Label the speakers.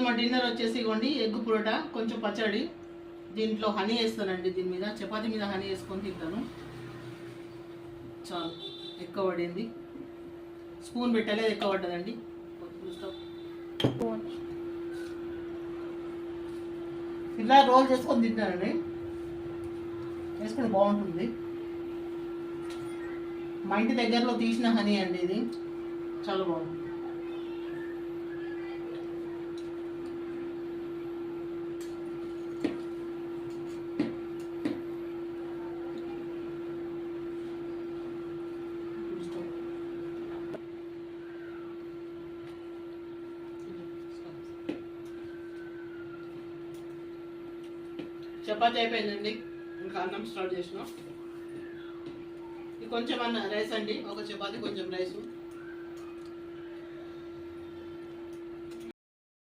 Speaker 1: మా డిన్నర్ వచ్చేసి ఇవ్వండి ఎగ్ పురోటా, కొంచెం పచ్చడి, దీంట్లో హనీ వేస్తానండి. దీని మీద చపాతీ మీద హనీ వేసుకొని తింటాను. చాలు, ఎక్కువ పడింది. స్పూన్ పెట్టాలి, అది ఎక్కువ పడ్డదండి. ఇలా రోల్ చేసుకొని తింటానండి, వేసుకుని బాగుంటుంది. మా ఇంటి దగ్గరలో తీసిన హనీ అండి, ఇది చాలా బాగుంది. చపాతీ అయిపోయిందండి, ఇంకా అన్నం స్టార్ట్ చేసినాం. ఇది కొంచెం అన్న రైస్ అండి, ఒక చపాతీ కొంచెం రైసు.